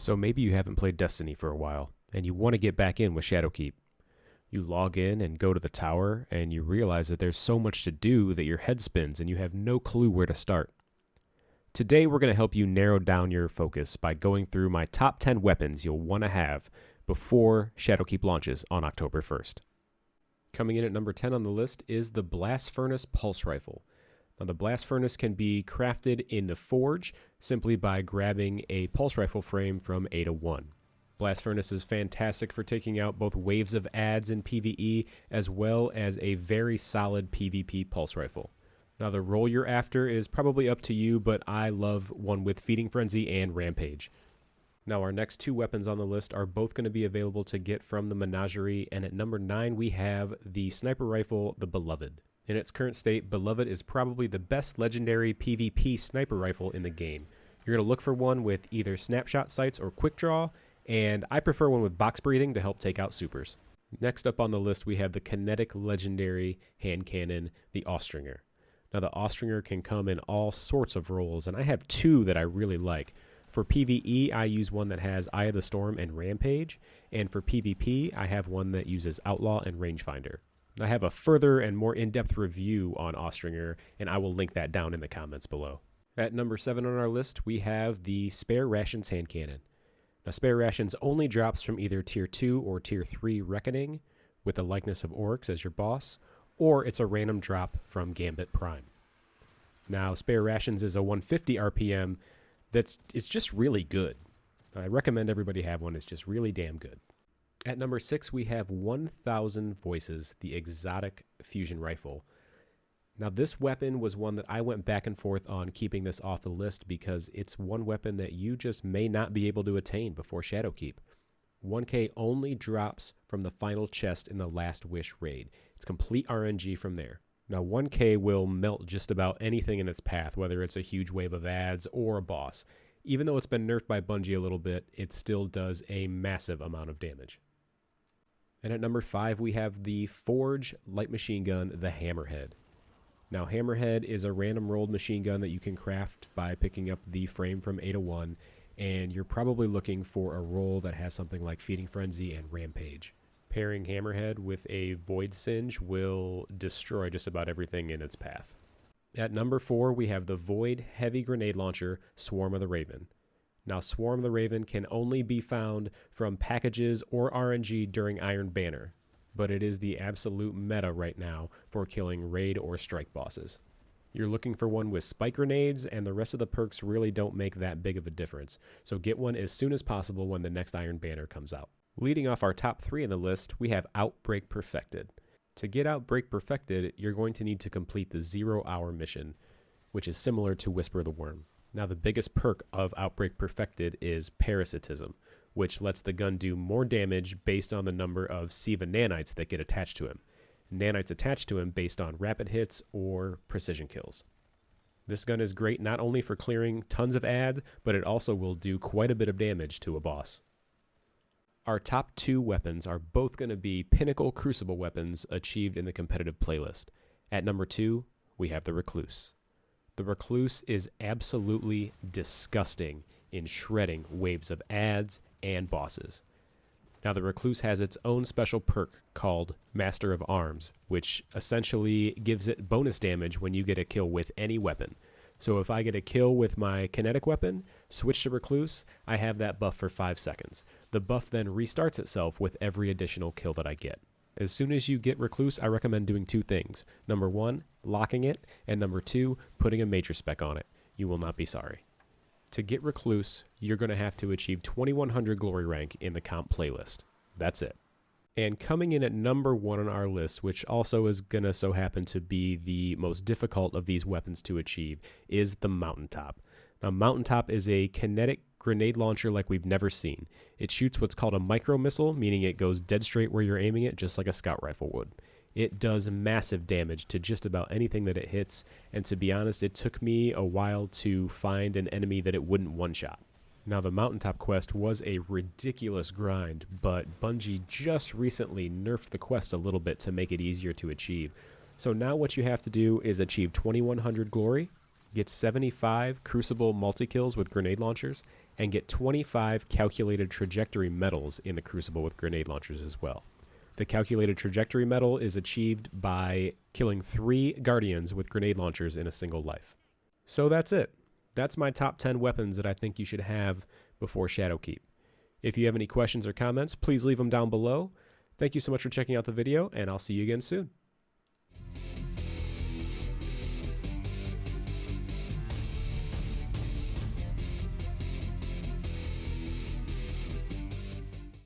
So maybe you haven't played Destiny for a while, and you want to get back in with Shadowkeep. You log in and go to the tower, and you realize that there's so much to do that your head spins and you have no clue where to start. Today we're going to help you narrow down your focus by going through my top 10 weapons you'll want to have before Shadowkeep launches on October 1st. Coming in at number 10 on the list is the Blast Furnace Pulse Rifle. Now, the Blast Furnace can be crafted in the Forge simply by grabbing a pulse rifle frame from Ada 1. Blast Furnace is fantastic for taking out both waves of adds in PvE as well as a very solid PvP pulse rifle. Now, the role you're after is probably up to you, but I love one with Feeding Frenzy and Rampage. Now, our next two weapons on the list are both going to be available to get from the Menagerie, and at number 9 we have the sniper rifle, the Beloved. In its current state, Beloved is probably the best legendary PvP sniper rifle in the game. You're going to look for one with either snapshot sights or quick draw, and I prefer one with box breathing to help take out supers. Next up on the list, we have the kinetic legendary hand cannon, the Austringer. Now, the Austringer can come in all sorts of roles, and I have two that I really like. For PvE, I use one that has Eye of the Storm and Rampage, and for PvP, I have one that uses Outlaw and Rangefinder. I have a further and more in-depth review on Austringer, and I will link that down in the comments below. At number 7 on our list, we have the Spare Rations hand cannon. Now, Spare Rations only drops from either Tier 2 or Tier 3 Reckoning, with the likeness of Oryx as your boss, or it's a random drop from Gambit Prime. Now, Spare Rations is a 150 RPM it's just really good. I recommend everybody have one. It's just really damn good. At number 6, we have 1000 Voices, the exotic fusion rifle. Now, this weapon was one that I went back and forth on keeping this off the list because it's one weapon that you just may not be able to attain before Shadowkeep. 1K only drops from the final chest in the Last Wish raid. It's complete RNG from there. Now, 1K will melt just about anything in its path, whether it's a huge wave of adds or a boss. Even though it's been nerfed by Bungie a little bit, it still does a massive amount of damage. And at number 5, we have the Forge light machine gun, the Hammerhead. Now, Hammerhead is a random rolled machine gun that you can craft by picking up the frame from Ada 1, and you're probably looking for a roll that has something like Feeding Frenzy and Rampage. Pairing Hammerhead with a Void Singe will destroy just about everything in its path. At number 4, we have the Void Heavy Grenade Launcher, Swarm of the Raven. Now, Swarm of the Raven can only be found from packages or RNG during Iron Banner, but it is the absolute meta right now for killing raid or strike bosses. You're looking for one with spike grenades, and the rest of the perks really don't make that big of a difference, so get one as soon as possible when the next Iron Banner comes out. Leading off our top 3 in the list, we have Outbreak Perfected. To get Outbreak Perfected, you're going to need to complete the 0-hour mission, which is similar to Whisper the Worm. Now, the biggest perk of Outbreak Perfected is Parasitism, which lets the gun do more damage based on the number of Siva nanites that get attached to him. Nanites attached to him based on rapid hits or precision kills. This gun is great not only for clearing tons of adds, but it also will do quite a bit of damage to a boss. Our top 2 weapons are both going to be pinnacle Crucible weapons achieved in the competitive playlist. At number 2, we have the Recluse. The Recluse is absolutely disgusting in shredding waves of adds and bosses. Now, the Recluse has its own special perk called Master of Arms, which essentially gives it bonus damage when you get a kill with any weapon. So if I get a kill with my kinetic weapon, switch to Recluse, I have that buff for 5 seconds. The buff then restarts itself with every additional kill that I get. As soon as you get Recluse, I recommend doing 2 things. Number 1, locking it, and number 2, putting a major spec on it. You will not be sorry. To get Recluse, you're going to have to achieve 2100 glory rank in the comp playlist. That's it. And coming in at number 1 on our list, which also is going to so happen to be the most difficult of these weapons to achieve, is the Mountaintop. Now, Mountaintop is a kinetic grenade launcher like we've never seen. It shoots what's called a micro missile, meaning it goes dead straight where you're aiming it, just like a scout rifle would. It does massive damage to just about anything that it hits, and to be honest, it took me a while to find an enemy that it wouldn't one-shot. Now, the Mountaintop quest was a ridiculous grind, but Bungie just recently nerfed the quest a little bit to make it easier to achieve. So now what you have to do is achieve 2100 glory, get 75 Crucible multi-kills with grenade launchers, and get 25 calculated trajectory medals in the Crucible with grenade launchers as well. The calculated trajectory medal is achieved by killing 3 Guardians with grenade launchers in a single life. So that's it. That's my top 10 weapons that I think you should have before Shadowkeep. If you have any questions or comments, please leave them down below. Thank you so much for checking out the video, and I'll see you again soon.